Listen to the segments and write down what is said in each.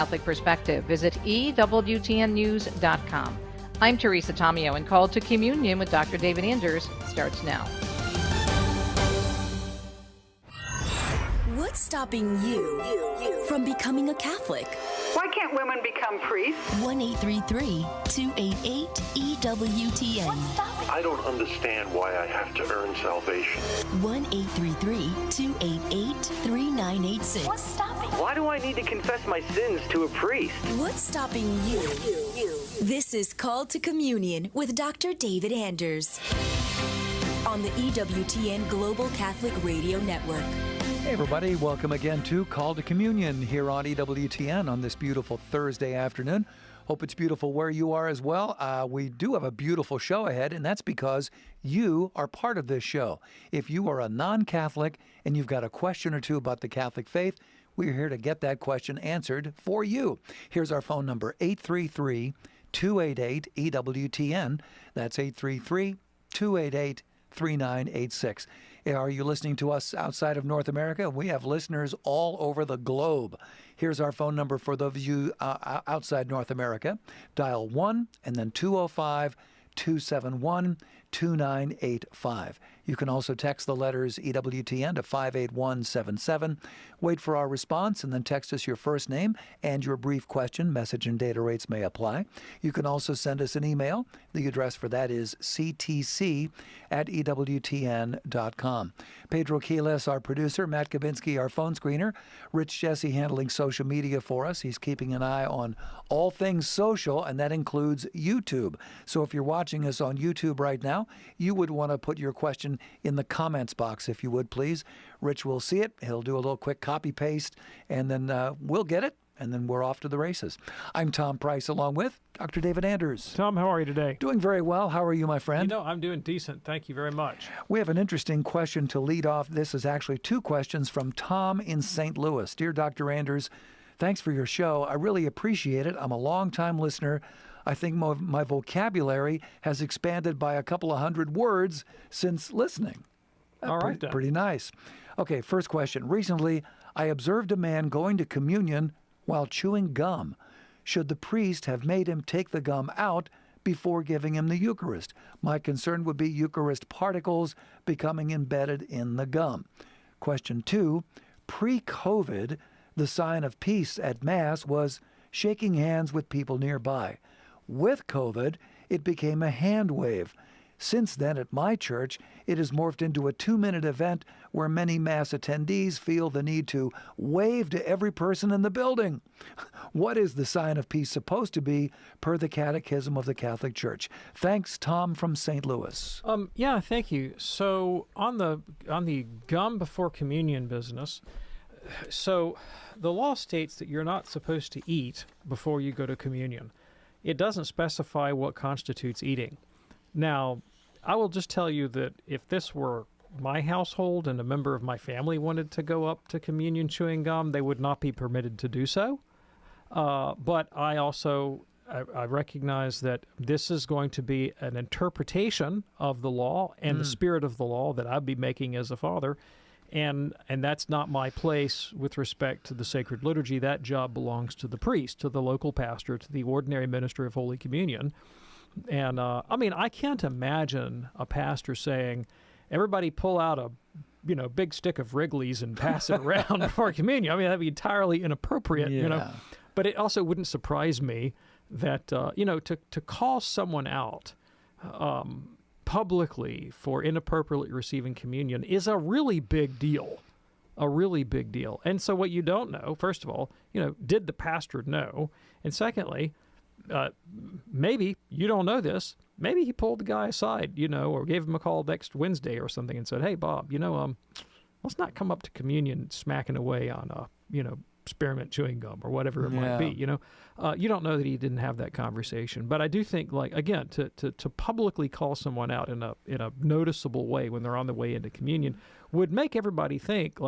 Catholic perspective, visit EWTNnews.com. I'm Teresa Tomeo, and Call to Communion with Dr. David Anders starts now. What's stopping you from becoming a Catholic? Why can't women become priests? 1-833-288-EWTN. I don't understand why I have to earn salvation. 1-833-288-3986. What's stopping? Why do I need to confess my sins to a priest? What's stopping you? This is Call to Communion with Dr. David Anders on the EWTN Global Catholic Radio Network. Hey everybody, welcome again to Call to Communion here on EWTN on this beautiful Thursday afternoon. Hope it's beautiful where you are as well. We do have a beautiful show ahead, and that's because you are part of this show. If you are a non-Catholic and you've got a question or two about the Catholic faith, we're here to get that question answered for you. Here's our phone number, 833-288-EWTN. That's 833-288-3986. Are you listening to us outside of North America? We have listeners all over the globe. Here's our phone number for those of you outside North America. Dial 1 and then 205-271-2985. You can also text the letters EWTN to 58177. Wait for our response and then text us your first name and your brief question. Message and data rates may apply. You can also send us an email. The address for that is ctc@ewtn.com. Pedro Quiles, our producer, Matt Kabinski, our phone screener, Rich Jesse handling social media for us. He's keeping an eye on all things social, and that includes YouTube. So if you're watching us on YouTube right now, you would want to put your question in the comments box, if you would, please. Rich will see it. He'll do a little quick copy-paste, and then we'll get it, and then we're off to the races. I'm Tom Price, along with Dr. David Anders. Tom, how are you today? Doing very well. How are you, my friend? I'm doing decent. Thank you very much. We have an interesting question to lead off. This is actually two questions from Tom in St. Louis. Dear Dr. Anders, thanks for your show. I really appreciate it. I'm a long-time listener. I think my vocabulary has expanded by a couple of hundred words since listening. All right, then. Pretty nice. Okay, first question. Recently, I observed a man going to communion while chewing gum. Should the priest have made him take the gum out before giving him the Eucharist? My concern would be Eucharist particles becoming embedded in the gum. Question 2. Pre-COVID, the sign of peace at Mass was shaking hands with people nearby. With COVID, it became a hand wave. Since then, at my church, it has morphed into a 2-minute event where many Mass attendees feel the need to wave to every person in the building. What is the sign of peace supposed to be per the Catechism of the Catholic Church? Thanks, Tom from St. Louis. Yeah, thank you. So on the gum before communion business, so the law states that you're not supposed to eat before you go to communion. It doesn't specify what constitutes eating. Now, I will just tell you that if this were my household and a member of my family wanted to go up to communion chewing gum, they would not be permitted to do so. But I also I recognize that this is going to be an interpretation of the law and the spirit of the law that I'd be making as a father. And that's not my place with respect to the sacred liturgy. That job belongs to the priest, to the local pastor, to the ordinary minister of Holy Communion. And, I can't imagine a pastor saying, everybody pull out a, big stick of Wrigley's and pass it around before communion. That'd be entirely inappropriate, But it also wouldn't surprise me that, to call someone out publicly for inappropriately receiving communion is a really big deal. And so what you don't know, first of all, did the pastor know? And secondly, maybe you don't know this. Maybe he pulled the guy aside, or gave him a call next Wednesday or something and said, hey, Bob, let's not come up to communion smacking away on, spearmint chewing gum or whatever it might be. You don't know that he didn't have that conversation. But I do think, again, to publicly call someone out in a noticeable way when they're on the way into communion would make everybody think,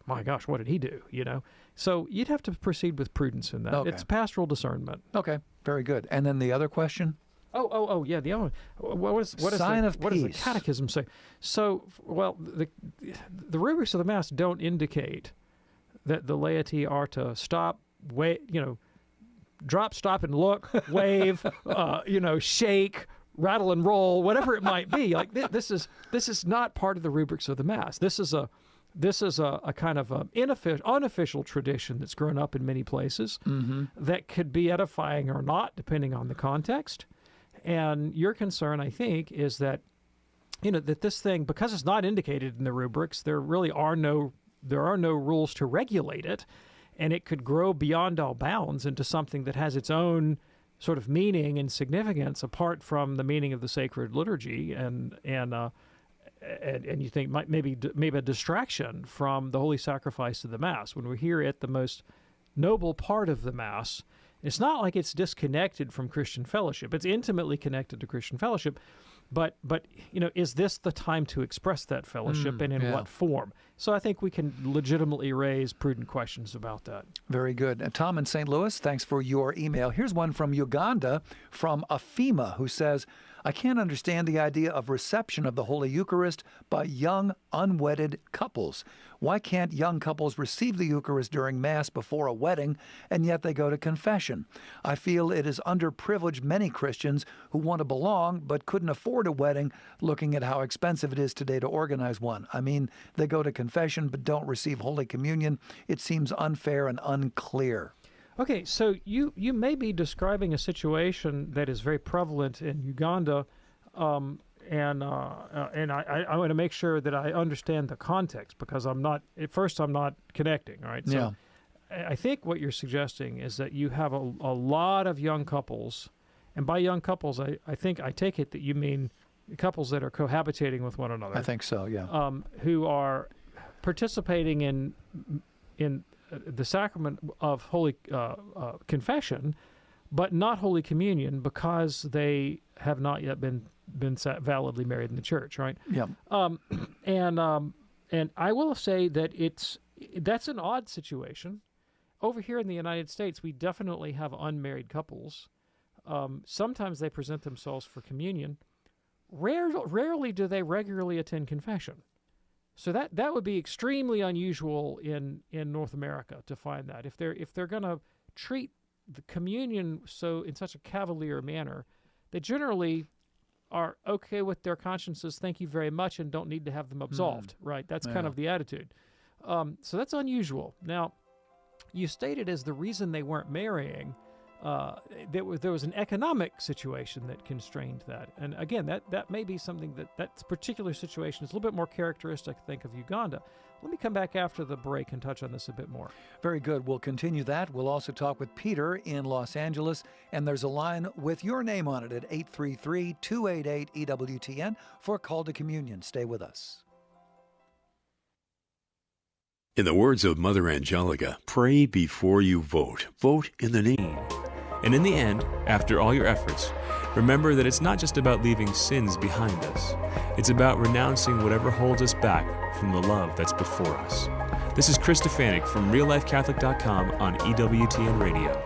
my gosh, what did he do? So you'd have to proceed with prudence in that. Okay. It's pastoral discernment. Okay, very good. And then the other question? Yeah, the other one. What does the Catechism say? So, the rubrics of the Mass don't indicate that the laity are to stop, drop, stop, and look, wave, shake, rattle and roll, whatever it might be. Like this is not part of the rubrics of the Mass. This is a kind of unofficial tradition that's grown up in many places that could be edifying or not, depending on the context. And your concern, I think, is that that this thing, because it's not indicated in the rubrics, there are no rules to regulate it, and it could grow beyond all bounds into something that has its own sort of meaning and significance apart from the meaning of the sacred liturgy, and you think maybe a distraction from the holy sacrifice of the Mass. When we're here at the most noble part of the Mass, it's not like it's disconnected from Christian fellowship. It's intimately connected to Christian fellowship. But is this the time to express that fellowship, and in what form? So I think we can legitimately raise prudent questions about that. Very good. And Tom in St. Louis, thanks for your email. Here's one from Uganda, from Afima, who says, I can't understand the idea of reception of the Holy Eucharist by young, unwedded couples. Why can't young couples receive the Eucharist during Mass before a wedding, and yet they go to confession? I feel it is underprivileged many Christians who want to belong but couldn't afford a wedding, looking at how expensive it is today to organize one. I mean, they go to confession but don't receive Holy Communion. It seems unfair and unclear. Okay, so you may be describing a situation that is very prevalent in Uganda, and I want to make sure that I understand the context, because I'm not connecting, right? So I think what you're suggesting is that you have a lot of young couples, and by young couples, I take it that you mean couples that are cohabitating with one another. I think so, yeah. Who are participating in the sacrament of Holy Confession, but not Holy Communion, because they have not yet been validly married in the church, right? Yeah. And I will say that that's an odd situation. Over here in the United States, we definitely have unmarried couples. Sometimes they present themselves for communion. Rarely do they regularly attend confession. So that would be extremely unusual in North America to find that. If they're going to treat the communion in such a cavalier manner, they generally are okay with their consciences, thank you very much, and don't need to have them absolved, right? That's kind of the attitude. So that's unusual. Now, you stated as the reason they weren't marrying, there was an economic situation that constrained that. And again, that may be something that particular situation is a little bit more characteristic, I think, of Uganda. Let me come back after the break and touch on this a bit more. Very good. We'll continue that. We'll also talk with Peter in Los Angeles, and there's a line with your name on it at 833-288-EWTN for a call to communion. Stay with us. In the words of Mother Angelica, pray before you vote. Vote in the name. And in the end, after all your efforts, remember that it's not just about leaving sins behind us. It's about renouncing whatever holds us back from the love that's before us. This is Chris Stefanik from reallifecatholic.com on EWTN Radio.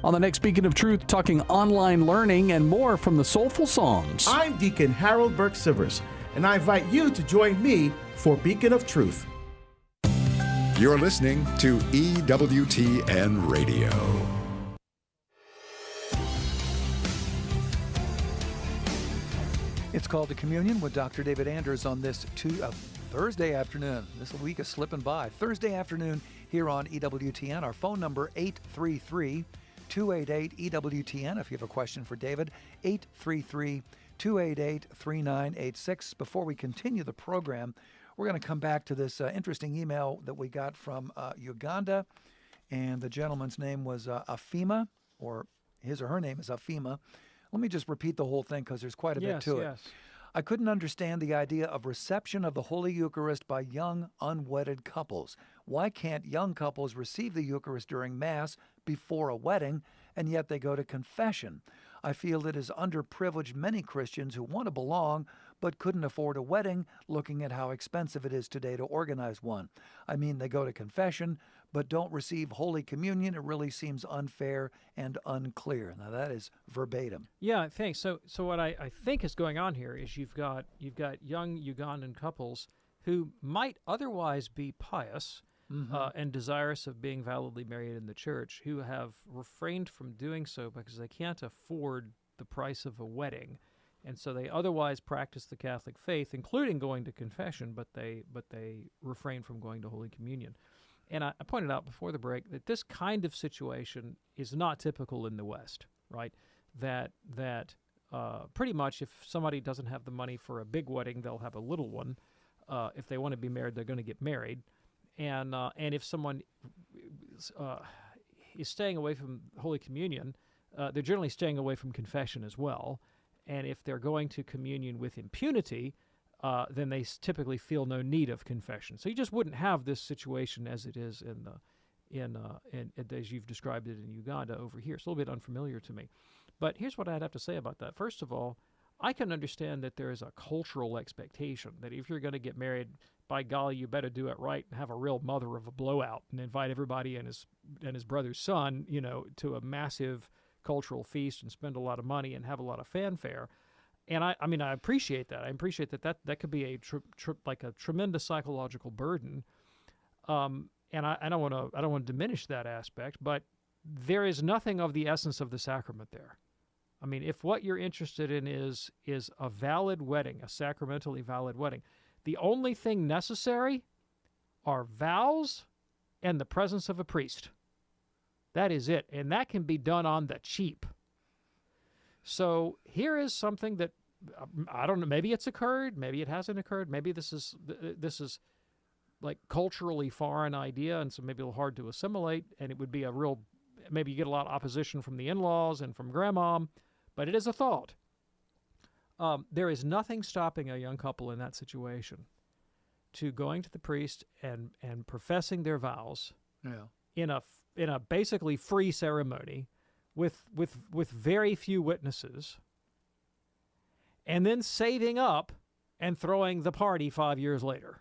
On the next Beacon of Truth, talking online learning and more from the Soulful Songs. I'm Deacon Harold Burke-Sivers, and I invite you to join me for Beacon of Truth. You're listening to EWTN Radio. It's called to Communion with Dr. David Anders on this Thursday afternoon. This week is slipping by. Thursday afternoon here on EWTN. Our phone number, 833-288-EWTN. If you have a question for David, 833-288-3986. Before we continue the program, we're going to come back to this interesting email that we got from Uganda, and the gentleman's name was Afima, or his or her name is Afima. Let me just repeat the whole thing because there's quite a bit to it. I couldn't understand the idea of reception of the Holy Eucharist by young, unwedded couples. Why can't young couples receive the Eucharist during Mass before a wedding, and yet they go to confession? I feel it is underprivileged many Christians who want to belong but couldn't afford a wedding, looking at how expensive it is today to organize one. I mean, they go to confession but don't receive Holy Communion. It really seems unfair and unclear. Now, that is verbatim. Yeah, thanks. So what I think is going on here is you've got young Ugandan couples who might otherwise be pious, and desirous of being validly married in the church who have refrained from doing so because they can't afford the price of a wedding. And so they otherwise practice the Catholic faith, including going to confession, but they refrain from going to Holy Communion. And I pointed out before the break that this kind of situation is not typical in the West, right? That pretty much if somebody doesn't have the money for a big wedding, they'll have a little one. If they want to be married, they're going to get married. And if someone is staying away from Holy Communion, they're generally staying away from confession as well. And if they're going to communion with impunity, then they typically feel no need of confession. So you just wouldn't have this situation as it is as you've described it in Uganda over here. It's a little bit unfamiliar to me. But here's what I'd have to say about that. First of all, I can understand that there is a cultural expectation that if you're going to get married, by golly, you better do it right and have a real mother of a blowout and invite everybody and his brother's son, to a massive cultural feast and spend a lot of money and have a lot of fanfare. And I appreciate that. I appreciate that could be a tremendous psychological burden. And I don't want to diminish that aspect, but there is nothing of the essence of the sacrament there. I mean, if what you're interested in is a valid wedding, a sacramentally valid wedding, the only thing necessary are vows and the presence of a priest. That is it, and that can be done on the cheap. So here is something that I don't know. Maybe it's occurred. Maybe it hasn't occurred. Maybe this is like culturally foreign idea, and so maybe a little hard to assimilate. And it would be maybe you get a lot of opposition from the in-laws and from grandma, but it is a thought. There is nothing stopping a young couple in that situation to going to the priest and professing their vows in a basically free ceremony with very few witnesses, and then saving up and throwing the party 5 years later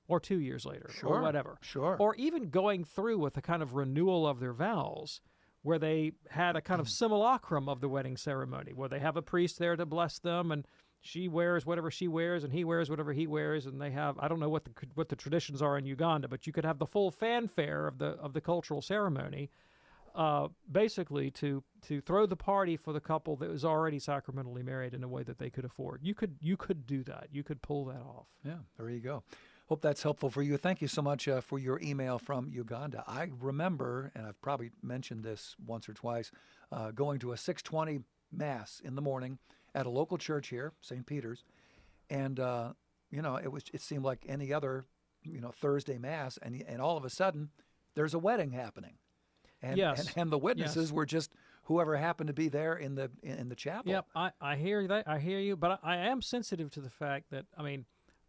or 2 years later or whatever. Sure. Or even going through with a kind of renewal of their vows where they had a kind of simulacrum of the wedding ceremony, where they have a priest there to bless them, and she wears whatever she wears, and he wears whatever he wears, and they have, I don't know what the traditions are in Uganda, but you could have the full fanfare of the cultural ceremony, basically to throw the party for the couple that was already sacramentally married in a way that they could afford. You could do that. You could pull that off. Yeah, there you go. Hope that's helpful for you. Thank you so much for your email from Uganda. I remember, and I've probably mentioned this once or twice, going to a 6:20 Mass in the morning at a local church here, St. Peter's, and it seemed like any other Thursday Mass, and all of a sudden there's a wedding happening, and the witnesses were just whoever happened to be there in the chapel. Yep, I hear that. I hear you, but I am sensitive to the fact that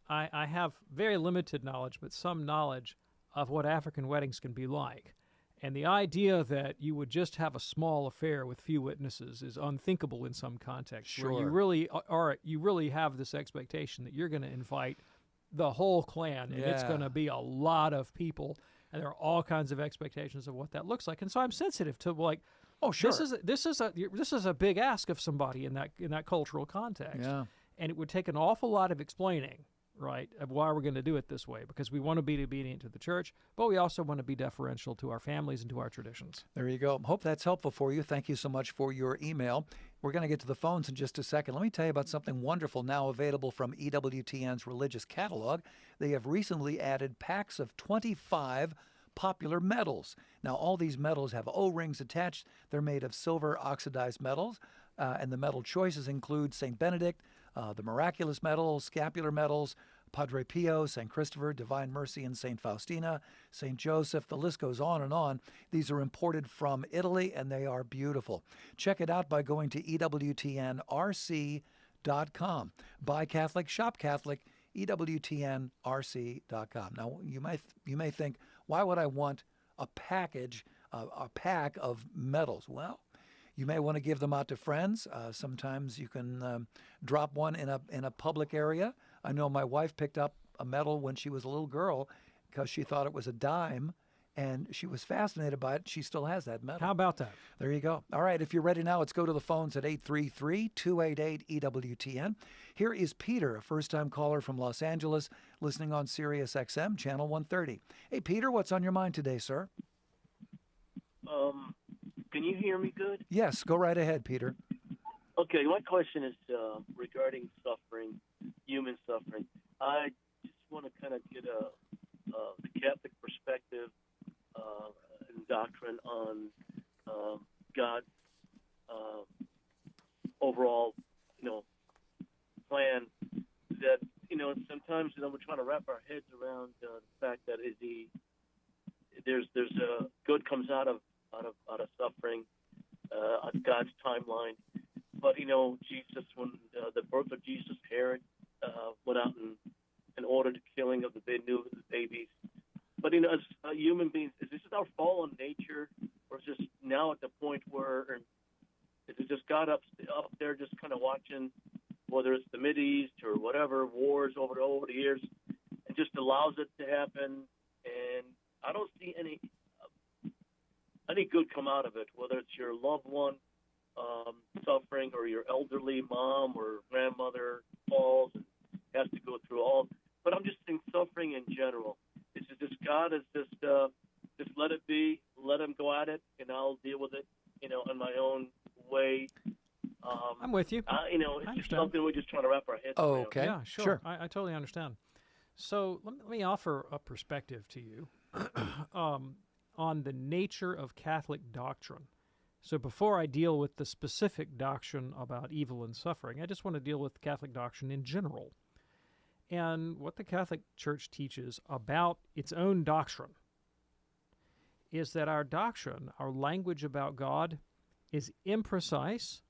I have very limited knowledge, but some knowledge of what African weddings can be like. And the idea that you would just have a small affair with few witnesses is unthinkable in some contexts. Sure. Where you really have this expectation that you're going to invite the whole clan, and it's going to be a lot of people, and there are all kinds of expectations of what that looks like. And so I'm sensitive to oh, sure, this is a big ask of somebody in that cultural context. Yeah. And it would take an awful lot of explaining, right, of why we're going to do it this way, because we want to be obedient to the church, but we also want to be deferential to our families and to our traditions. There you go. Hope that's helpful for you. Thank you so much for your email. We're going to get to the phones in just a second. Let me tell you about something wonderful now available from EWTN's religious catalog. They have recently added packs of 25 popular metals. Now, all these metals have O-rings attached. They're made of silver oxidized metals, and the metal choices include St. Benedict, the miraculous metals, scapular metals, Padre Pio, St. Christopher, Divine Mercy, and St. Faustina, St. Joseph. The list goes on and on. These are imported from Italy, and they are beautiful. Check it out by going to EWTNRC.com. Buy Catholic, shop Catholic, EWTNRC.com. Now, you may think, why would I want a pack of metals? Well, you may want to give them out to friends. Sometimes you can drop one in a public area. I know my wife picked up a medal when she was a little girl because she thought it was a dime, and she was fascinated by it. She still has that medal. How about that? There you go. All right, if you're ready now, let's go to the phones at 833-288-EWTN. Here is Peter, a first-time caller from Los Angeles, listening on Sirius XM, Channel 130. Hey, Peter, what's on your mind today, sir? Can you hear me good? Yes, go right ahead, Peter. Okay, my question is regarding suffering, human suffering. I just want to kind of get the Catholic perspective and doctrine on God's overall, plan. That sometimes we're trying to wrap our heads around the fact that there's a good comes out of suffering on God's timeline. But Jesus, when the birth of Jesus, Herod went out and ordered the killing of the new babies. But as human beings, is this just our fallen nature, or is this now at the point where is it just God up there just kind of watching, whether it's the Mideast or whatever wars over the years, and just allows it to happen? And I don't see any good come out of it, whether it's your loved one suffering or your elderly mom or grandmother falls and has to go through all. But I'm just saying suffering in general. It's just God is just let it be, let him go at it, and I'll deal with it, in my own way. I'm with you. It's just something we're just trying to wrap our heads around. Okay. Yeah, sure. I totally understand. So let me offer a perspective to you on the nature of Catholic doctrine. So before I deal with the specific doctrine about evil and suffering, I just want to deal with Catholic doctrine in general. And what the Catholic Church teaches about its own doctrine is that our doctrine, our language about God, is imprecise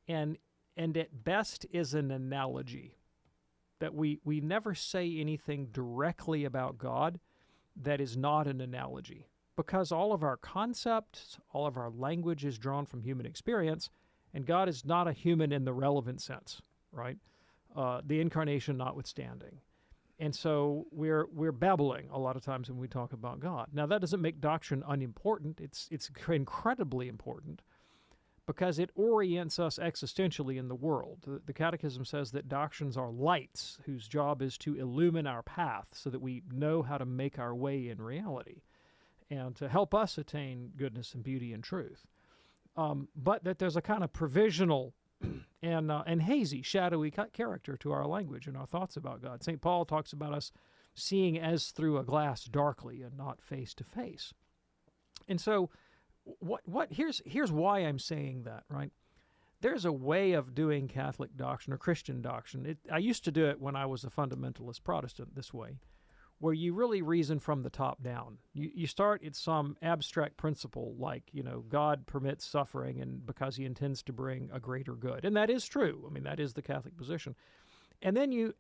and at best is an analogy. That we never say anything directly about God that is not an analogy. Because all of our concepts, all of our language is drawn from human experience, and God is not a human in the relevant sense, right? The incarnation notwithstanding. And so we're babbling a lot of times when we talk about God. Now, that doesn't make doctrine unimportant. It's incredibly important because it orients us existentially in the world. The Catechism says that doctrines are lights whose job is to illumine our path so that we know how to make our way in reality and to help us attain goodness and beauty and truth. But that there's a kind of provisional and hazy, shadowy character to our language and our thoughts about God. St. Paul talks about us seeing as through a glass darkly and not face to face. And so here's why I'm saying that, right? There's a way of doing Catholic doctrine or Christian doctrine. I used to do it when I was a fundamentalist Protestant this way, where you really reason from the top down. You start at some abstract principle like, God permits suffering and because he intends to bring a greater good. And that is true. I mean, that is the Catholic position. And then you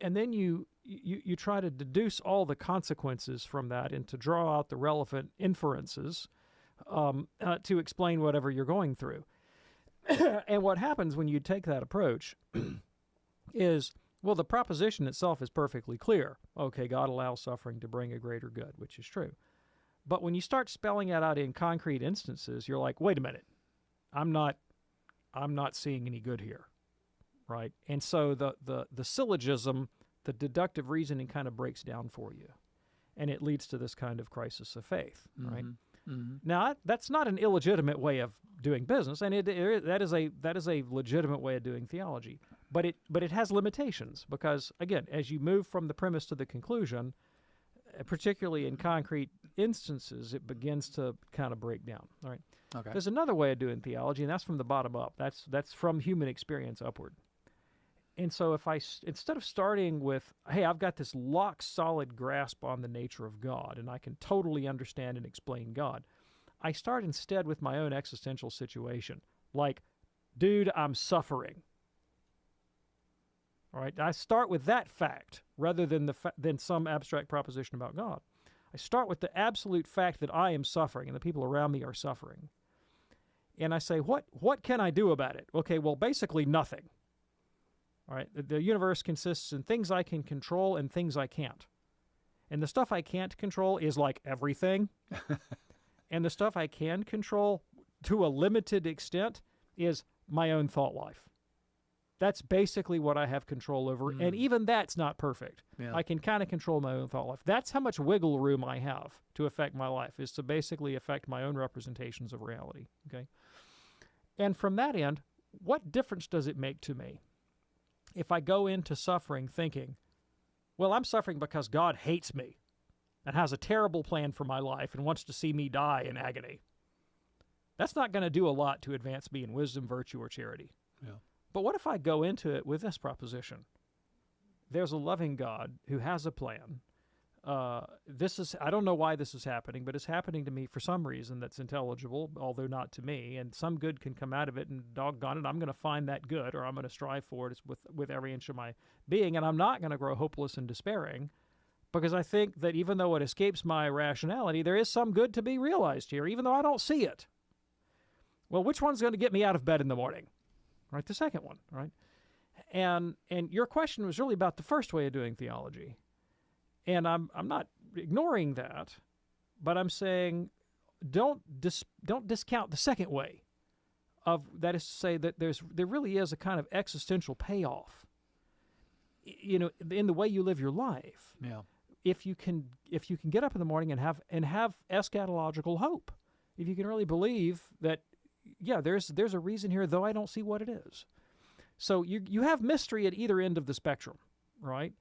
try to deduce all the consequences from that and to draw out the relevant inferences to explain whatever you're going through. And what happens when you take that approach is, well, the proposition itself is perfectly clear. Okay, God allows suffering to bring a greater good, which is true. But when you start spelling it out in concrete instances, you're like, wait a minute, I'm not seeing any good here, right? And so the syllogism, the deductive reasoning kind of breaks down for you, and it leads to this kind of crisis of faith, right? Mm-hmm. Now, that's not an illegitimate way of doing business, and that is a legitimate way of doing theology. But it has limitations because, again, as you move from the premise to the conclusion, particularly in concrete instances, it begins to kind of break down. All right. Okay. There's another way of doing theology, and that's from the bottom up. That's from human experience upward. And so if instead of starting with, hey, I've got this lock-solid grasp on the nature of God, and I can totally understand and explain God, I start instead with my own existential situation. Like, dude, I'm suffering. All right, I start with that fact rather than than some abstract proposition about God. I start with the absolute fact that I am suffering and the people around me are suffering. And I say, what can I do about it? Okay, well, basically nothing. All right, the universe consists in things I can control and things I can't. And the stuff I can't control is like everything. And the stuff I can control to a limited extent is my own thought life. That's basically what I have control over. And even that's not perfect. Yeah. I can kind of control my own thought life. That's how much wiggle room I have to affect my life, is to basically affect my own representations of reality. Okay. And from that end, what difference does it make to me if I go into suffering thinking, well, I'm suffering because God hates me and has a terrible plan for my life and wants to see me die in agony? That's not going to do a lot to advance me in wisdom, virtue, or charity. Yeah. But what if I go into it with this proposition? There's a loving God who has a plan. I don't know why this is happening, but it's happening to me for some reason that's intelligible, although not to me, and some good can come out of it, and doggone it, I'm going to find that good, or I'm going to strive for it with every inch of my being, and I'm not going to grow hopeless and despairing, because I think that even though it escapes my rationality, there is some good to be realized here, even though I don't see it. Well, which one's going to get me out of bed in the morning? Right, the second one, right? And your question was really about the first way of doing theology. And I'm not ignoring that, but I'm saying don't discount the second way. That is to say that there really is a kind of existential payoff, in the way you live your life. Yeah. If you can get up in the morning and have eschatological hope, if you can really believe that, yeah, there's a reason here, though I don't see what it is. So you have mystery at either end of the spectrum, right?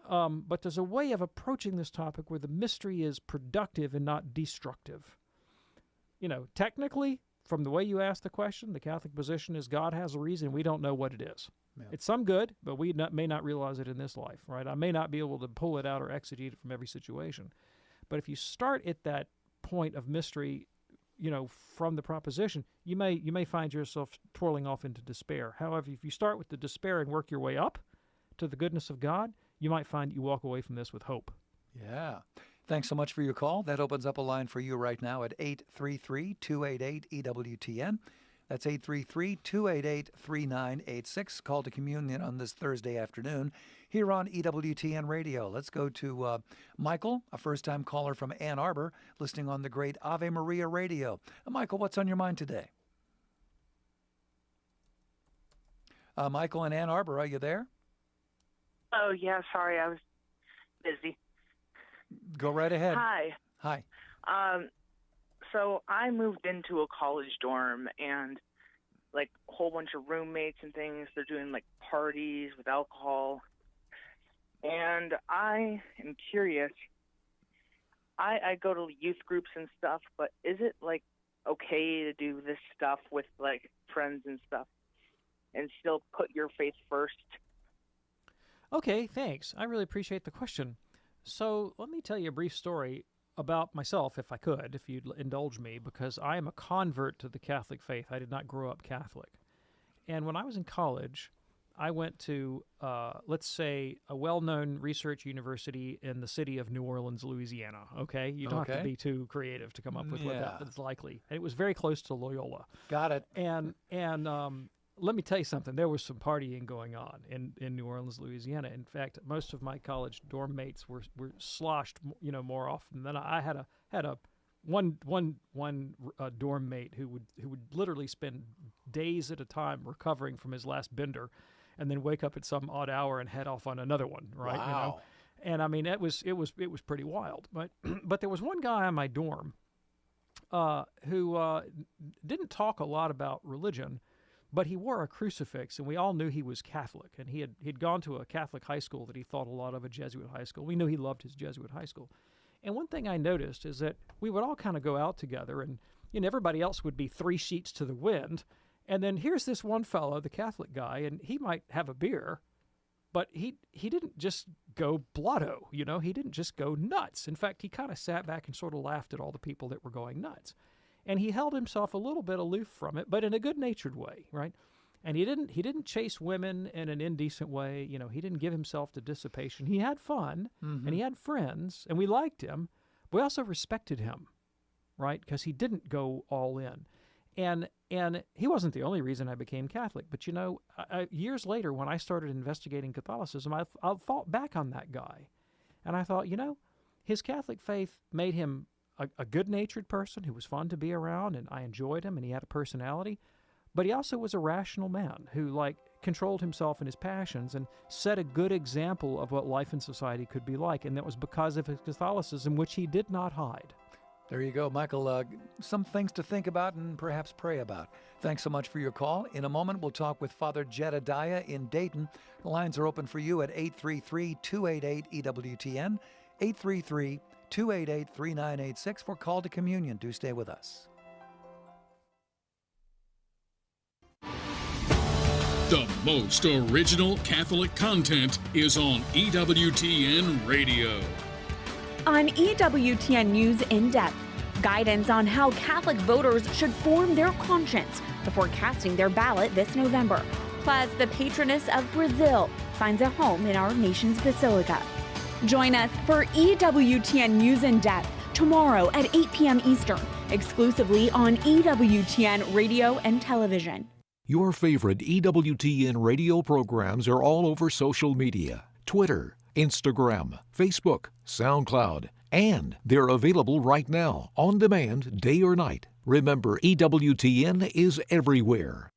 But there's a way of approaching this topic where the mystery is productive and not destructive. Technically, from the way you asked the question, the Catholic position is God has a reason. We don't know what it is. Yeah. It's some good, but we may not realize it in this life, right? I may not be able to pull it out or exegete it from every situation. But if you start at that point of mystery, from the proposition, you may find yourself twirling off into despair. However, if you start with the despair and work your way up to the goodness of God, you might find you walk away from this with hope. Yeah. Thanks so much for your call. That opens up a line for you right now at 833-288-EWTN. That's 833-288-3986. Call to communion on this Thursday afternoon here on EWTN Radio. Let's go to Michael, a first-time caller from Ann Arbor, listening on the great Ave Maria Radio. Michael, what's on your mind today? Michael in Ann Arbor, are you there? Oh, yeah, sorry, I was busy. Go right ahead. Hi. So I moved into a college dorm, and a whole bunch of roommates and things. They're doing parties with alcohol, and I am curious. I go to youth groups and stuff, but is it okay to do this stuff with friends and stuff, and still put your faith first? Okay, thanks. I really appreciate the question. So let me tell you a brief story about myself, if I could, if you'd indulge me, because I am a convert to the Catholic faith. I did not grow up Catholic. And when I was in college, I went to, let's say, a well-known research university in the city of New Orleans, Louisiana. Okay? You don't have to be too creative to come up with what that's likely. And it was very close to Loyola. Got it. And let me tell you something. There was some partying going on in New Orleans, Louisiana. In fact, most of my college dorm mates were sloshed, more often than I had one dorm mate who would literally spend days at a time recovering from his last bender, and then wake up at some odd hour and head off on another one. Right? Wow. And I mean, it was pretty wild. But there was one guy on my dorm who didn't talk a lot about religion. But he wore a crucifix, and we all knew he was Catholic. And he'd gone to a Catholic high school that he thought a lot of, a Jesuit high school. We knew he loved his Jesuit high school. And one thing I noticed is that we would all kind of go out together, and everybody else would be 3 sheets to the wind. And then here's this one fellow, the Catholic guy, and he might have a beer, but he didn't just go blotto, he didn't just go nuts. In fact, he kind of sat back and sort of laughed at all the people that were going nuts. And he held himself a little bit aloof from it, but in a good-natured way, right? And he didn't chase women in an indecent way. He didn't give himself to dissipation. He had fun, and he had friends, and we liked him. We also respected him, right? Because he didn't go all in. And he wasn't the only reason I became Catholic. But, years later, when I started investigating Catholicism, I thought back on that guy. And I thought, his Catholic faith made him a good-natured person who was fun to be around, and I enjoyed him, and he had a personality. But he also was a rational man who, controlled himself and his passions and set a good example of what life in society could be like, and that was because of his Catholicism, which he did not hide. There you go, Michael. Some things to think about and perhaps pray about. Thanks so much for your call. In a moment, we'll talk with Father Jedediah in Dayton. The lines are open for you at 833-288-EWTN, 833-288-3986 for Call to Communion. Do stay with us. The most original Catholic content is on EWTN Radio. On EWTN News in Depth, guidance on how Catholic voters should form their conscience before casting their ballot this November. Plus, the patroness of Brazil finds a home in our nation's basilica. Join us for EWTN News in Depth tomorrow at 8 p.m. Eastern, exclusively on EWTN Radio and Television. Your favorite EWTN radio programs are all over social media: Twitter, Instagram, Facebook, SoundCloud, and they're available right now, on demand, day or night. Remember, EWTN is everywhere.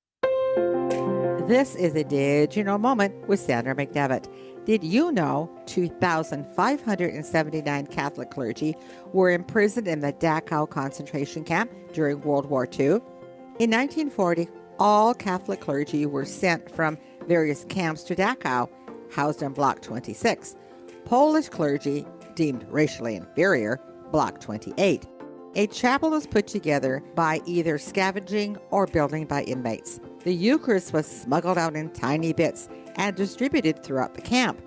This is a Did You Know moment with Sandra McDevitt. Did you know 2,579 Catholic clergy were imprisoned in the Dachau concentration camp during World War II? In 1940, all Catholic clergy were sent from various camps to Dachau, housed in Block 26. Polish clergy, deemed racially inferior, Block 28. A chapel was put together by either scavenging or building by inmates. The Eucharist was smuggled out in tiny bits and distributed throughout the camp.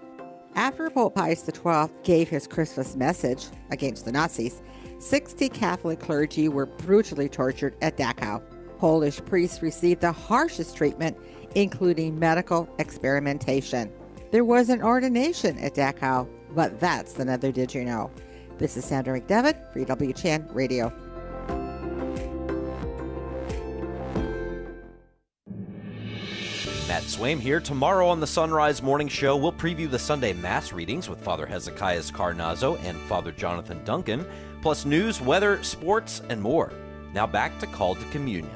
After Pope Pius XII gave his Christmas message against the Nazis, 60 Catholic clergy were brutally tortured at Dachau. Polish priests received the harshest treatment, including medical experimentation. There was an ordination at Dachau, but that's another Did You Know? This is Sandra McDevitt for EWTN Radio. Matt Swaim here. Tomorrow on the Sunrise Morning Show, we'll preview the Sunday Mass readings with Father Hezekiah Carnazzo and Father Jonathan Duncan, plus news, weather, sports, and more. Now back to Call to Communion.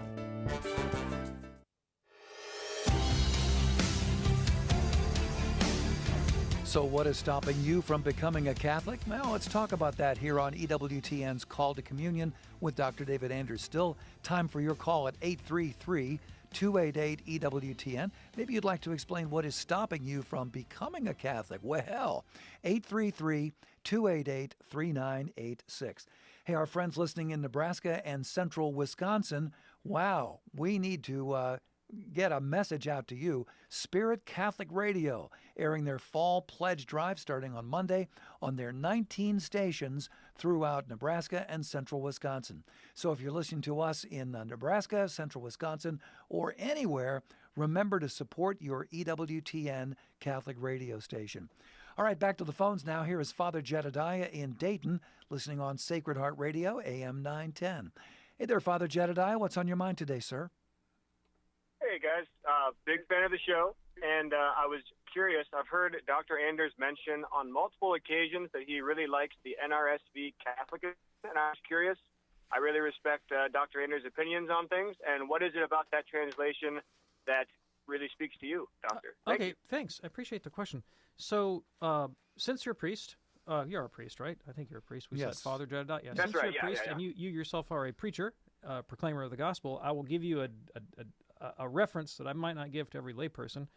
So what is stopping you from becoming a Catholic? Well, let's talk about that here on EWTN's Call to Communion with Dr. David Anders. Still time for your call at 833-288-EWTN. Maybe you'd like to explain what is stopping you from becoming a Catholic. Well, 833-288-3986. Hey, our friends listening in Nebraska and central Wisconsin, wow, we need to get a message out to you. Spirit Catholic Radio, airing their fall pledge drive starting on Monday on their 19 stations throughout Nebraska and central Wisconsin. So if you're listening to us in Nebraska, central Wisconsin, or anywhere, remember to support your EWTN Catholic radio station. All right, back to the phones now. Here is Father Jedediah in Dayton, listening on Sacred Heart Radio, AM 910. Hey there, Father Jedediah. What's on your mind today, sir? Hey, guys. Big fan of the show, and I was curious. I've heard Dr. Anders mention on multiple occasions that he really likes the NRSV Catholicism, and I was curious. I really respect Dr. Anders' opinions on things, and what is it about that translation that really speaks to you, Doctor? Thanks. I appreciate the question. So, since you're a priest, you're a priest, right? I think you're a priest. We said Father Jedediah. Yeah, that's right. You're a priest, and you yourself are a preacher, proclaimer of the gospel. I will give you a reference that I might not give to every layperson.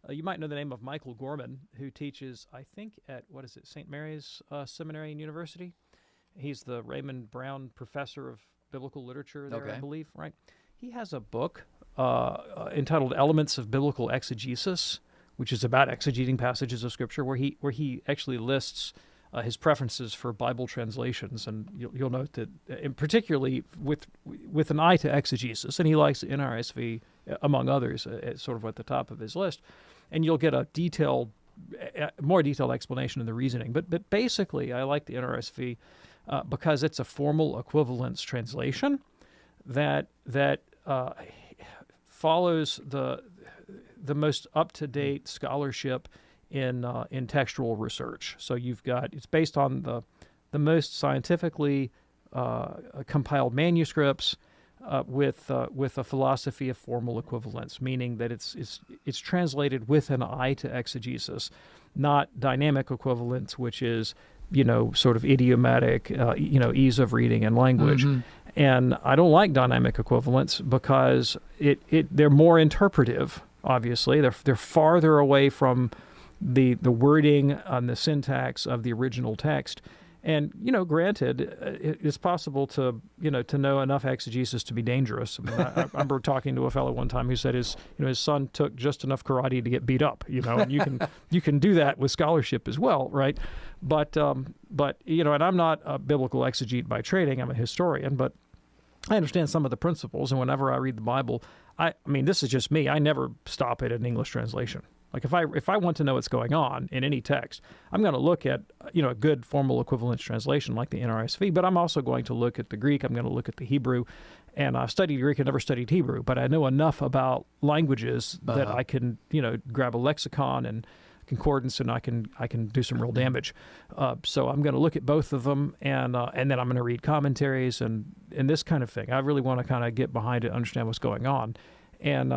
You might know the name of Michael Gorman, who teaches, I think, at, St. Mary's Seminary and University. He's the Raymond Brown Professor of Biblical Literature there, I believe, right? He has a book entitled Elements of Biblical Exegesis, which is about exegeting passages of Scripture, where he actually lists his preferences for Bible translations, and you'll note that, and particularly with an eye to exegesis, and he likes the NRSV among others, sort of at the top of his list, and you'll get a more detailed explanation of the reasoning. But basically, I like the NRSV because it's a formal equivalence translation that follows the most up-to-date scholarship in textual research. So it's based on the most scientifically compiled manuscripts with a philosophy of formal equivalence, meaning that it's translated with an eye to exegesis, not dynamic equivalence, which is sort of idiomatic, ease of reading and language. Mm-hmm. And I don't like dynamic equivalence because they're more interpretive. Obviously, they're farther away from the wording and the syntax of the original text. And granted, it's possible to know enough exegesis to be dangerous. I mean, I remember talking to a fellow one time who said his son took just enough karate to get beat up. And you can do that with scholarship as well, right? But and I'm not a biblical exegete by training. I'm a historian, but I understand some of the principles. And whenever I read the Bible, I mean, this is just me. I never stop at an English translation. Like if I want to know what's going on in any text, I'm going to look at a good formal equivalence translation like the NRSV, but I'm also going to look at the Greek. I'm going to look at the Hebrew, and I've studied Greek and never studied Hebrew, but I know enough about languages that I can grab a lexicon and concordance, and I can do some real damage. So I'm going to look at both of them, and then I'm going to read commentaries and this kind of thing. I really want to kind of get behind it, understand what's going on, and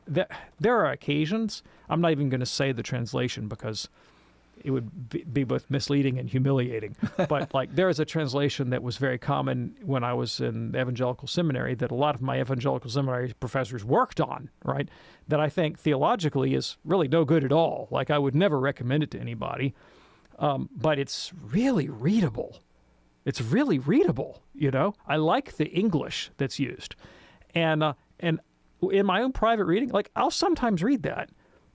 there are occasions, I'm not even going to say the translation because it would be both misleading and humiliating, but like there is a translation that was very common when I was in the evangelical seminary that a lot of my evangelical seminary professors worked on, right, that I think theologically is really no good at all. Like I would never recommend it to anybody, but it's really readable. It's really readable, I like the English that's used. And in my own private reading, like I'll sometimes read that,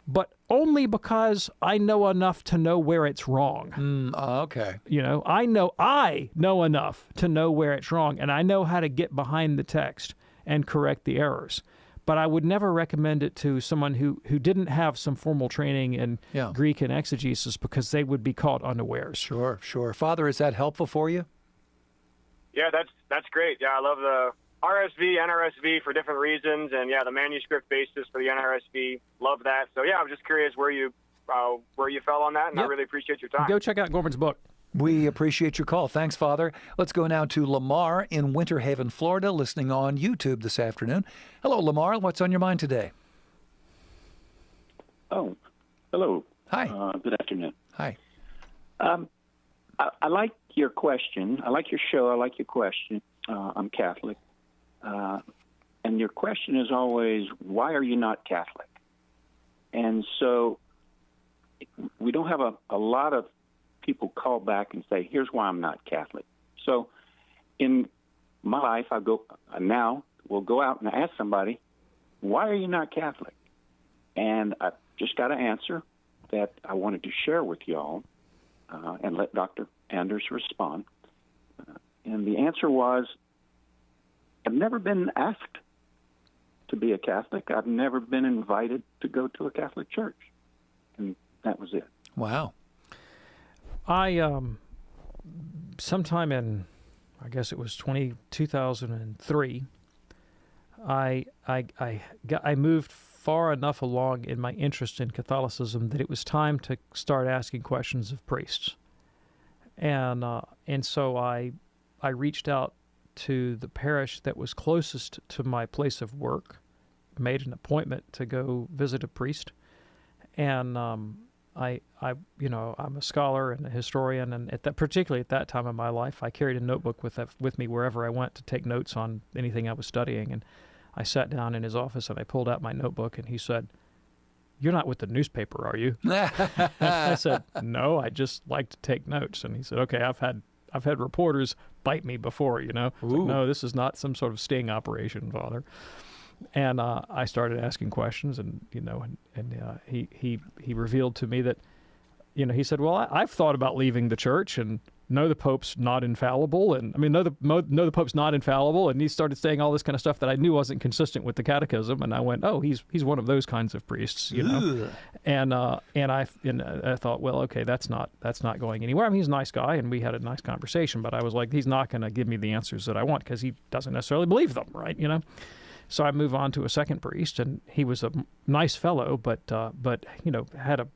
but only because I know enough to know where it's wrong. Okay. I know enough to know where it's wrong, and I know how to get behind the text and correct the errors. But I would never recommend it to someone who didn't have some formal training in Greek and exegesis because they would be caught unawares. Sure. Father, is that helpful for you? Yeah, that's great. Yeah, I love the RSV, NRSV for different reasons, and the manuscript basis for the NRSV. Love that. So I'm just curious where you fell on that, and I really appreciate your time. Go check out Gorman's book. We appreciate your call. Thanks, Father. Let's go now to Lamar in Winter Haven, Florida, listening on YouTube this afternoon. Hello, Lamar. What's on your mind today? Oh, hello. Hi. Good afternoon. Hi. I like your question. I like your show. I like your question. I'm Catholic. And your question is always, why are you not Catholic? And so we don't have a lot of people call back and say, here's why I'm not Catholic. So in my life, we'll go out and ask somebody, why are you not Catholic? And I just got an answer that I wanted to share with y'all and let Dr. Anders respond. And the answer was, I've never been asked to be a Catholic. I've never been invited to go to a Catholic church. And that was it. Wow. I, sometime in, I guess it was 2003, I moved far enough along in my interest in Catholicism that it was time to start asking questions of priests. And so I reached out to the parish that was closest to my place of work, made an appointment to go visit a priest, and I'm a scholar and a historian, and particularly at that time of my life, I carried a notebook with me wherever I went to take notes on anything I was studying. And I sat down in his office and I pulled out my notebook, and he said, "You're not with the newspaper, are you?" I said, "No, I just like to take notes." And he said, "Okay, I've had reporters bite me before, Like, no, this is not some sort of sting operation, Father." And I started asking questions, and he revealed to me that, he said, "Well, I've thought about leaving the church, and know the Pope's not infallible, and know the Pope's not infallible." And he started saying all this kind of stuff that I knew wasn't consistent with the Catechism, and I went, "Oh, he's one of those kinds of priests, And I thought, well, okay, that's not going anywhere. I mean, he's a nice guy, and we had a nice conversation, but I was like, he's not going to give me the answers that I want because he doesn't necessarily believe them, right? So I move on to a second priest, and he was a nice fellow, but had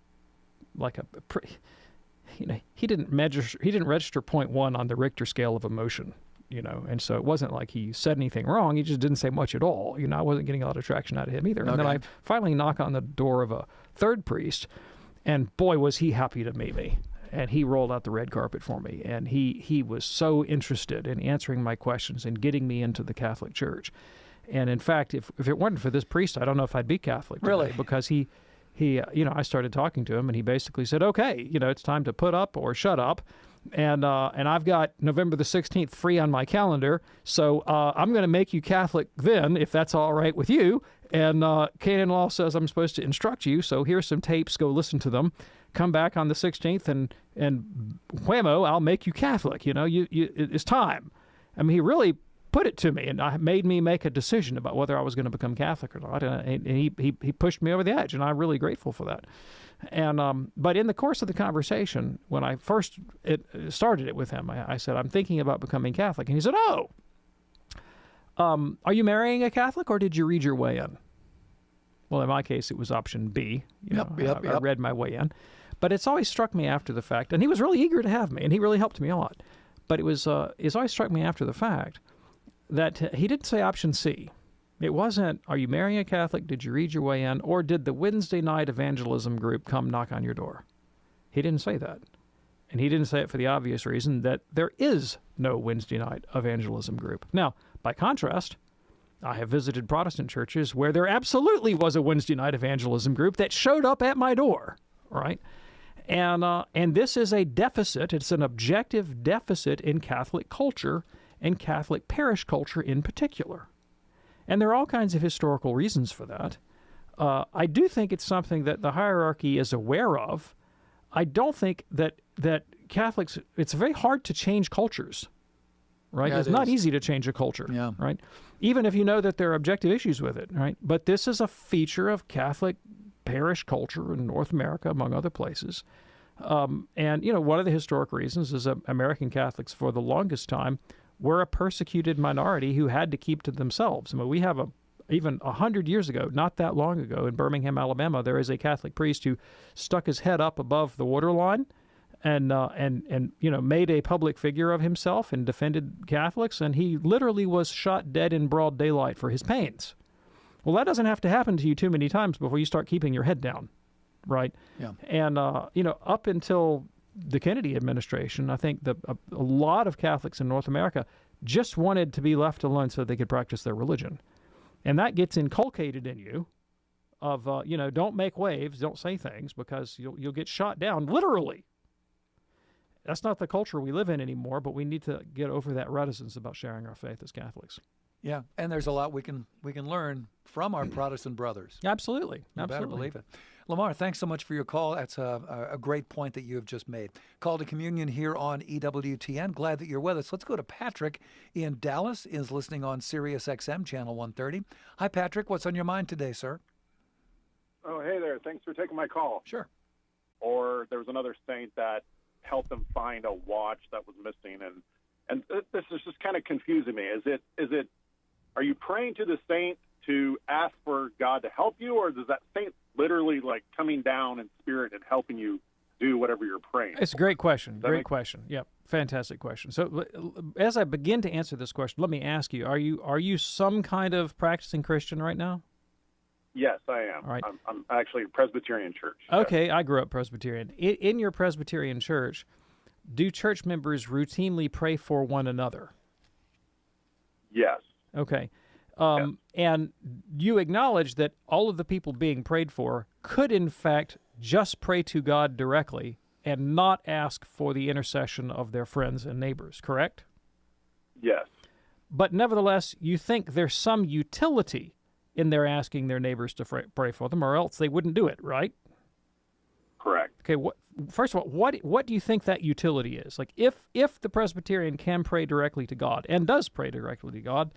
he didn't register 0.1 on the Richter scale of emotion, and so it wasn't like he said anything wrong. He just didn't say much at all. I wasn't getting a lot of traction out of him either. And then I finally knock on the door of a third priest, and boy, was he happy to meet me. And he rolled out the red carpet for me, and he was so interested in answering my questions and getting me into the Catholic Church. And in fact, if it weren't for this priest, I don't know if I'd be Catholic today, really, because he I started talking to him, and he basically said, "Okay, it's time to put up or shut up." And I've got November the 16th free on my calendar, so I'm going to make you Catholic then, if that's all right with you. And canon law says I'm supposed to instruct you, so here's some tapes. Go listen to them. Come back on the 16th, and whammo, I'll make you Catholic. It's time. I mean, he really put it to me, and made me make a decision about whether I was going to become Catholic or not. And he pushed me over the edge, and I'm really grateful for that. And but in the course of the conversation, when I first started it with him, I said, I'm thinking about becoming Catholic. And he said, oh, are you marrying a Catholic, or did you read your way in? Well, in my case, it was option B. I read my way in. But it's always struck me after the fact, and he was really eager to have me, and he really helped me a lot. But it's always struck me after the fact that he didn't say option C. It wasn't, are you marrying a Catholic, did you read your way in, or did the Wednesday night evangelism group come knock on your door? He didn't say that. And he didn't say it for the obvious reason that there is no Wednesday night evangelism group. Now, by contrast, I have visited Protestant churches where there absolutely was a Wednesday night evangelism group that showed up at my door, right? And this is a deficit. It's an objective deficit in Catholic culture and Catholic parish culture in particular. And there are all kinds of historical reasons for that. I do think it's something that the hierarchy is aware of. I don't think that Catholics, it's very hard to change cultures, right? Yeah, it's not easy to change a culture, right? Even if you know that there are objective issues with it, right? But this is a feature of Catholic parish culture in North America, among other places. And, one of the historic reasons is that American Catholics for the longest time were a persecuted minority who had to keep to themselves. I mean, we have even 100 years ago, not that long ago, in Birmingham, Alabama, there is a Catholic priest who stuck his head up above the waterline and made a public figure of himself and defended Catholics, and he literally was shot dead in broad daylight for his pains. Well, that doesn't have to happen to you too many times before you start keeping your head down, right? Yeah. And, up until the Kennedy administration, I think a lot of Catholics in North America just wanted to be left alone so they could practice their religion. And that gets inculcated in you of, don't make waves, don't say things, because you'll get shot down, literally. That's not the culture we live in anymore, but we need to get over that reticence about sharing our faith as Catholics. Yeah, and there's a lot we can learn from our Protestant brothers. Absolutely. You better believe it. Lamar, thanks so much for your call. That's a great point that you have just made. Call to Communion here on EWTN. Glad that you're with us. Let's go to Patrick in Dallas, is listening on Sirius XM Channel 130. Hi, Patrick. What's on your mind today, sir? Oh, hey there. Thanks for taking my call. Sure. Or there was another saint that helped them find a watch that was missing, and this is just kind of confusing me. Is it? Are you praying to the saint to ask for God to help you, or is that saint literally like coming down in spirit and helping you do whatever you're praying? It's a great question. Great question. Yep, fantastic question. So, as I begin to answer this question, let me ask you: Are you some kind of practicing Christian right now? Yes, I am. All right. I'm actually a Presbyterian church. Okay, I grew up Presbyterian. In your Presbyterian church, do church members routinely pray for one another? Yes. Okay. And you acknowledge that all of the people being prayed for could, in fact, just pray to God directly and not ask for the intercession of their friends and neighbors, correct? Yes. But nevertheless, you think there's some utility in their asking their neighbors to pray for them, or else they wouldn't do it, right? Correct. Okay. First of all, what do you think that utility is? Like, if the Presbyterian can pray directly to God and does pray directly to God,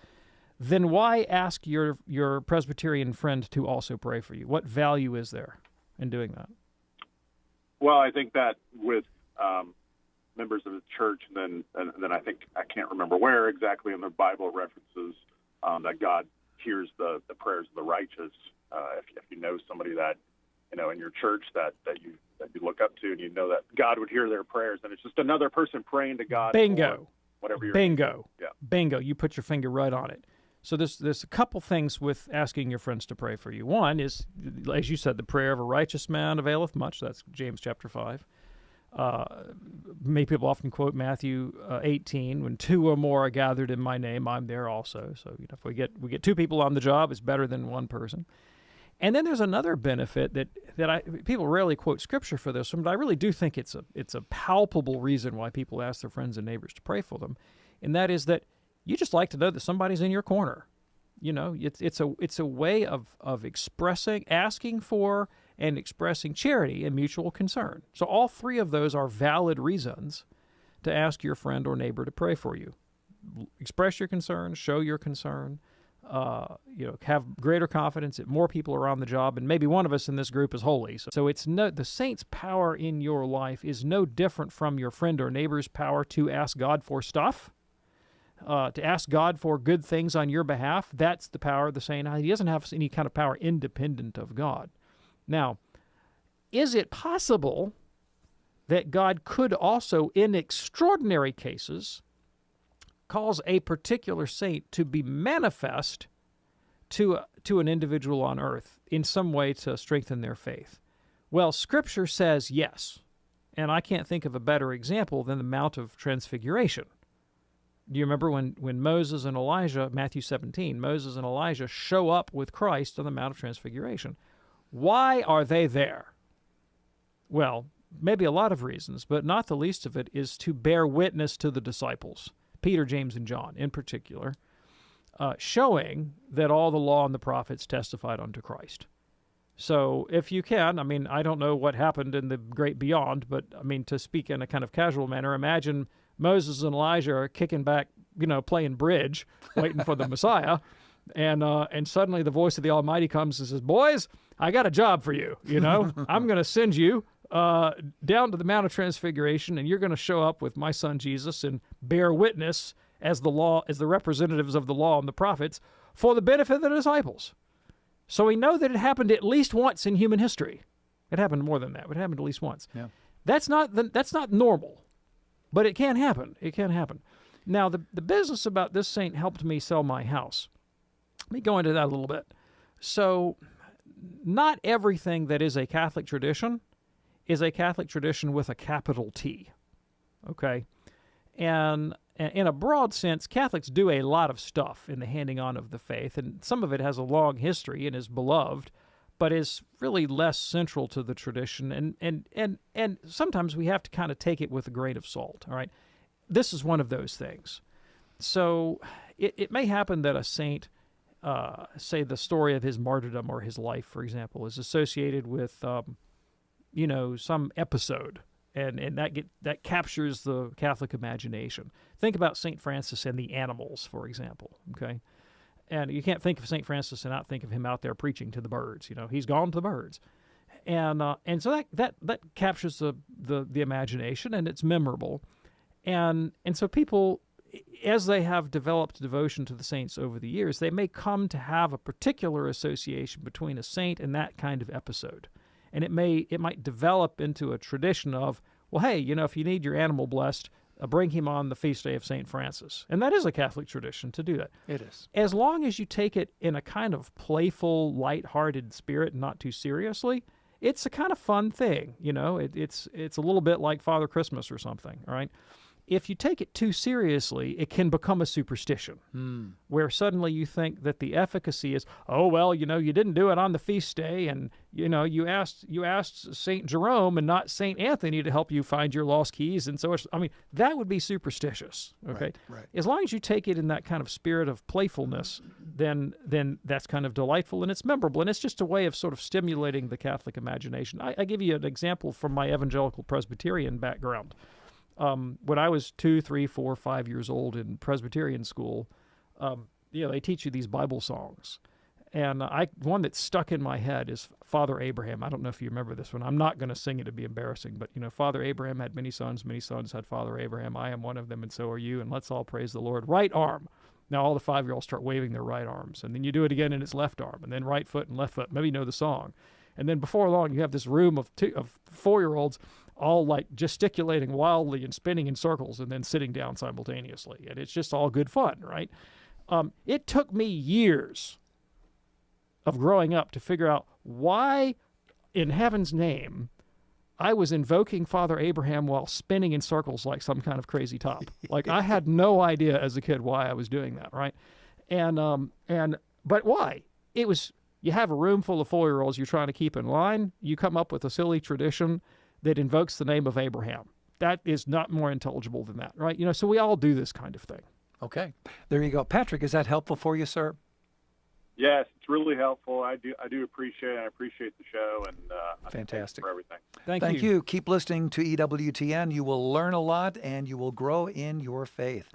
then why ask your Presbyterian friend to also pray for you? What value is there in doing that? Well, I think that with members of the church, and then I think, I can't remember where exactly in the Bible references that God hears the prayers of the righteous. If you know somebody that in your church that you look up to, and you know that God would hear their prayers, and it's just another person praying to God. Bingo. Whatever you're Bingo. Yeah. Bingo. You put your finger right on it. So there's a couple things with asking your friends to pray for you. One is, as you said, the prayer of a righteous man availeth much. That's James chapter 5. Many people often quote Matthew 18, when two or more are gathered in my name, I'm there also. So if we get two people on the job, it's better than one person. And then there's another benefit that people rarely quote Scripture for this, but I really do think it's a palpable reason why people ask their friends and neighbors to pray for them, and that is that you just like to know that somebody's in your corner. It's a way of asking for and expressing charity and mutual concern. So all three of those are valid reasons to ask your friend or neighbor to pray for you. Express your concern, show your concern. Have greater confidence that more people are on the job, and maybe one of us in this group is holy. So the saint's power in your life is no different from your friend or neighbor's power to ask God for stuff, to ask God for good things on your behalf. That's the power of the saint. He doesn't have any kind of power independent of God. Now, is it possible that God could also, in extraordinary cases, cause a particular saint to be manifest to an individual on earth in some way to strengthen their faith? Well, Scripture says yes, and I can't think of a better example than the Mount of Transfiguration. Do you remember when Moses and Elijah, Matthew 17, Moses and Elijah show up with Christ on the Mount of Transfiguration? Why are they there? Well, maybe a lot of reasons, but not the least of it is to bear witness to the disciples, Peter, James, and John in particular, showing that all the law and the prophets testified unto Christ. So if you can, I don't know what happened in the great beyond, but to speak in a kind of casual manner, imagine Moses and Elijah are kicking back, playing bridge, waiting for the Messiah, and suddenly the voice of the Almighty comes and says, "Boys, I got a job for you. I'm going to send you down to the Mount of Transfiguration, and you're going to show up with my son Jesus and bear witness as the representatives of the law and the prophets for the benefit of the disciples." So we know that it happened at least once in human history. It happened more than that, but it happened at least once. Yeah. That's not normal, but it can happen. It can happen. Now, the business about this saint helped me sell my house. Let me go into that a little bit. So, not everything that is a Catholic tradition is a Catholic tradition with a capital T, okay? And in a broad sense, Catholics do a lot of stuff in the handing on of the faith, and some of it has a long history and is beloved, but is really less central to the tradition, and sometimes we have to kind of take it with a grain of salt, all right? This is one of those things. So it may happen that a saint, say the story of his martyrdom or his life, for example, is associated with some episode, and that captures the Catholic imagination. Think about St. Francis and the animals, for example, okay? And you can't think of St. Francis and not think of him out there preaching to the birds. He's gone to the birds. And so that captures the imagination, and it's memorable. And so people, as they have developed devotion to the saints over the years, they may come to have a particular association between a saint and that kind of episode. And it might develop into a tradition of, well, hey, if you need your animal blessed, bring him on the feast day of St. Francis. And that is a Catholic tradition to do that. It is. As long as you take it in a kind of playful, lighthearted spirit, not too seriously, it's a kind of fun thing. It's a little bit like Father Christmas or something, all right? If you take it too seriously, it can become a superstition, where suddenly you think that the efficacy is, oh, well, you didn't do it on the feast day, and, you asked St. Jerome and not St. Anthony to help you find your lost keys, and so that would be superstitious, okay? Right. As long as you take it in that kind of spirit of playfulness, then that's kind of delightful, and it's memorable, and it's just a way of sort of stimulating the Catholic imagination. I give you an example from my evangelical Presbyterian background. When I was 2, 3, 4, 5 years old in Presbyterian school, they teach you these Bible songs. And one that stuck in my head is Father Abraham. I don't know if you remember this one. I'm not going to sing it to be embarrassing, but, Father Abraham had many sons had Father Abraham. I am one of them, and so are you, and let's all praise the Lord. Right arm. Now all the 5-year-olds start waving their right arms, and then you do it again, and it's left arm, and then right foot and left foot. Maybe you know the song. And then before long, you have this room of 4-year-olds all like gesticulating wildly and spinning in circles and then sitting down simultaneously. And it's just all good fun, right? It took me years of growing up to figure out why in heaven's name I was invoking Father Abraham while spinning in circles like some kind of crazy top. Like I had no idea as a kid why I was doing that, right? But why? It was, you have a room full of 4-year-olds you're trying to keep in line. You come up with a silly tradition that invokes the name of Abraham. That is not more intelligible than that, right? So we all do this kind of thing. Okay. There you go. Patrick, is that helpful for you, sir? Yes, it's really helpful. I do appreciate it. I appreciate the show, and fantastic for everything. Thank you. Keep listening to EWTN. You will learn a lot, and you will grow in your faith.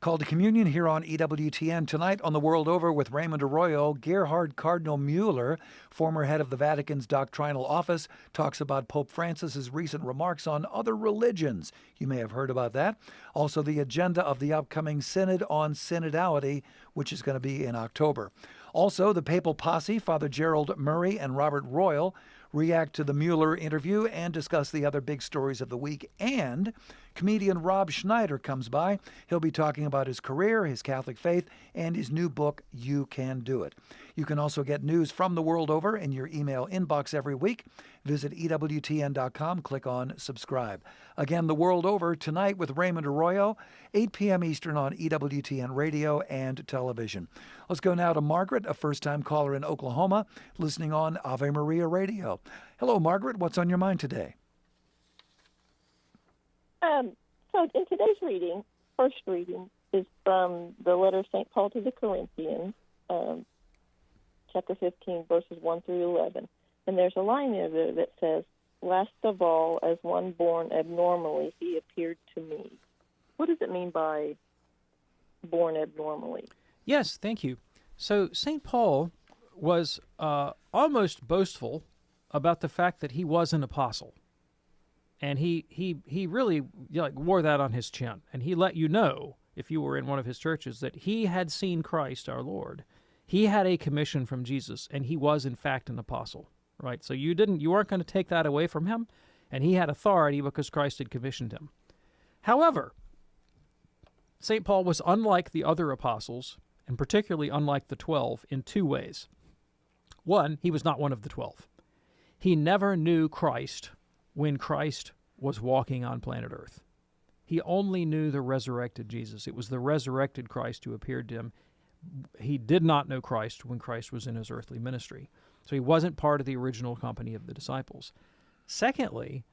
Call to Communion here on EWTN tonight on the World Over with Raymond Arroyo. Gerhard Cardinal Mueller, former head of the Vatican's doctrinal office, talks about Pope Francis's recent remarks on other religions. You may have heard about that. Also, the agenda of the upcoming Synod on Synodality, which is going to be in October. Also, the Papal Posse, Father Gerald Murray and Robert Royal, react to the Mueller interview and discuss the other big stories of the week. And comedian Rob Schneider comes by. He'll be talking about his career, his Catholic faith, and his new book, You Can Do It. You can also get news from the world over in your email inbox every week. Visit EWTN.com, click on subscribe. Again, the world over tonight with Raymond Arroyo, 8 p.m. Eastern on EWTN radio and television. Let's go now to Margaret, a first-time caller in Oklahoma, listening on Ave Maria Radio. Hello, Margaret. What's on your mind today? So in today's reading, first reading, is from the letter of St. Paul to the Corinthians, chapter 15, verses 1 through 11. And there's a line in there that says, "Last of all, as one born abnormally, he appeared to me." What does it mean by born abnormally? Yes, thank you. So St. Paul was almost boastful about the fact that he was an apostle. And he really wore that on his chin. And he let you know, if you were in one of his churches, that he had seen Christ our Lord. He had a commission from Jesus, and he was, in fact, an apostle. Right? So you weren't going to take that away from him, and he had authority because Christ had commissioned him. However, St. Paul was unlike the other apostles, and particularly unlike the 12, in two ways. One, he was not one of the 12. He never knew Christ when Christ was walking on planet Earth. He only knew the resurrected Jesus. It was the resurrected Christ who appeared to him. He did not know Christ when Christ was in his earthly ministry. So he wasn't part of the original company of the disciples. Secondly,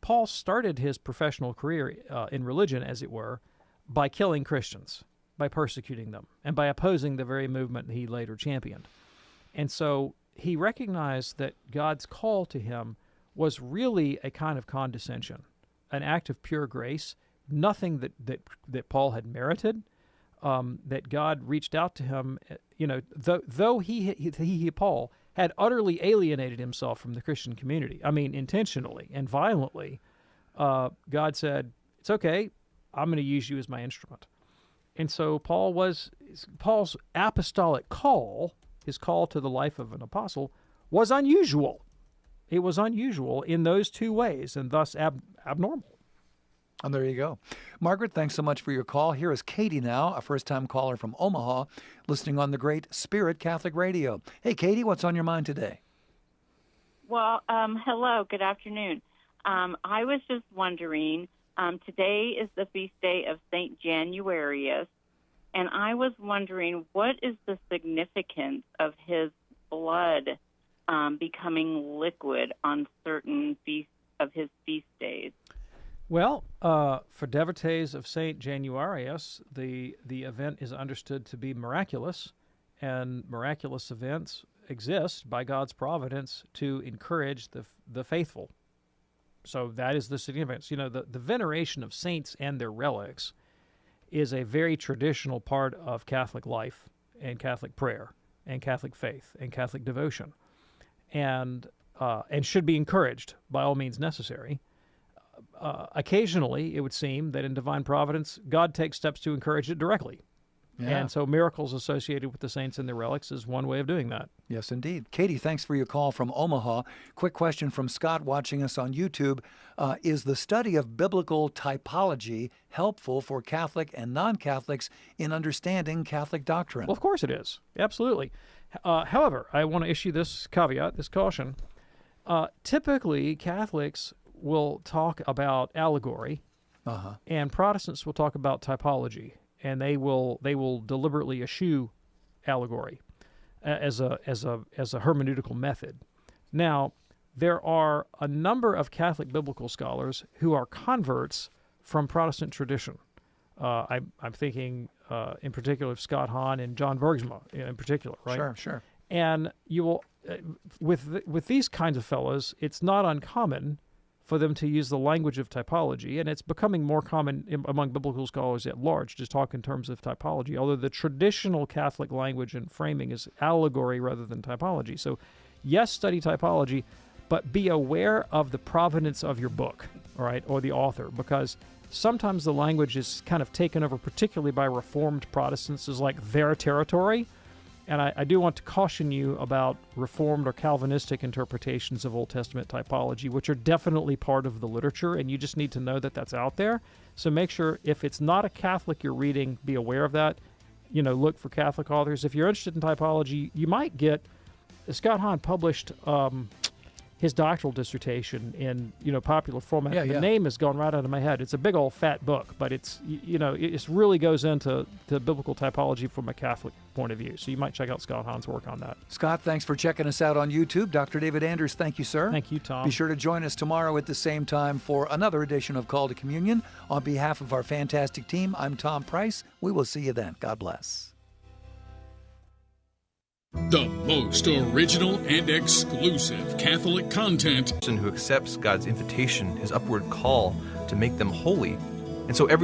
Paul started his professional career in religion, as it were, by killing Christians, by persecuting them, and by opposing the very movement he later championed. And so he recognized that God's call to him was really a kind of condescension, an act of pure grace, nothing that Paul had merited, that God reached out to him, though Paul, had utterly alienated himself from the Christian community. I mean, intentionally and violently. God said, "It's okay, I'm going to use you as my instrument." And so Paul's apostolic call, his call to the life of an apostle, was unusual. It was unusual in those two ways, and thus abnormal. And there you go. Margaret, thanks so much for your call. Here is Katie now, a first-time caller from Omaha, listening on the great Spirit Catholic Radio. Hey, Katie, what's on your mind today? Well, hello, good afternoon. I was just wondering, today is the feast day of St. Januarius, and I was wondering, what is the significance of his blood becoming liquid on certain feasts of his feast days? Well, for devotees of St. Januarius, the event is understood to be miraculous, and miraculous events exist by God's providence to encourage the faithful. So that is the significance. The veneration of saints and their relics is a very traditional part of Catholic life and Catholic prayer and Catholic faith and Catholic devotion, and should be encouraged by all means necessary. Occasionally, it would seem that in divine providence, God takes steps to encourage it directly. Yeah. And so miracles associated with the saints and their relics is one way of doing that. Yes, indeed. Katie, thanks for your call from Omaha. Quick question from Scott watching us on YouTube. Is the study of biblical typology helpful for Catholic and non-Catholics in understanding Catholic doctrine? Well, of course it is. Absolutely. However, I want to issue this caveat, this caution. Typically, Catholics will talk about allegory, and Protestants will talk about typology. And they will deliberately eschew allegory as a hermeneutical method. Now, there are a number of Catholic biblical scholars who are converts from Protestant tradition. I'm thinking in particular of Scott Hahn and John Bergsma in particular, right? Sure. And you will, with these kinds of fellows, it's not uncommon for them to use the language of typology, and it's becoming more common among biblical scholars at large to talk in terms of typology, although the traditional Catholic language and framing is allegory rather than typology. So, yes, study typology, but be aware of the provenance of your book, all right, or the author, because sometimes the language is kind of taken over, particularly by Reformed Protestants, as like their territory. And I do want to caution you about Reformed or Calvinistic interpretations of Old Testament typology, which are definitely part of the literature, and you just need to know that that's out there. So make sure, if it's not a Catholic you're reading, be aware of that. Look for Catholic authors. If you're interested in typology, you might get... Scott Hahn published his doctoral dissertation in popular format. The name has gone right out of my head. It's a big old fat book, but it really goes into the biblical typology from a Catholic point of view. So you might check out Scott Hahn's work on that. Scott, thanks for checking us out on YouTube. Dr. David Anders, thank you, sir. Thank you, Tom. Be sure to join us tomorrow at the same time for another edition of Call to Communion. On behalf of our fantastic team, I'm Tom Price. We will see you then. God bless. The most original and exclusive Catholic content. Person who accepts God's invitation, his upward call to make them holy. And so every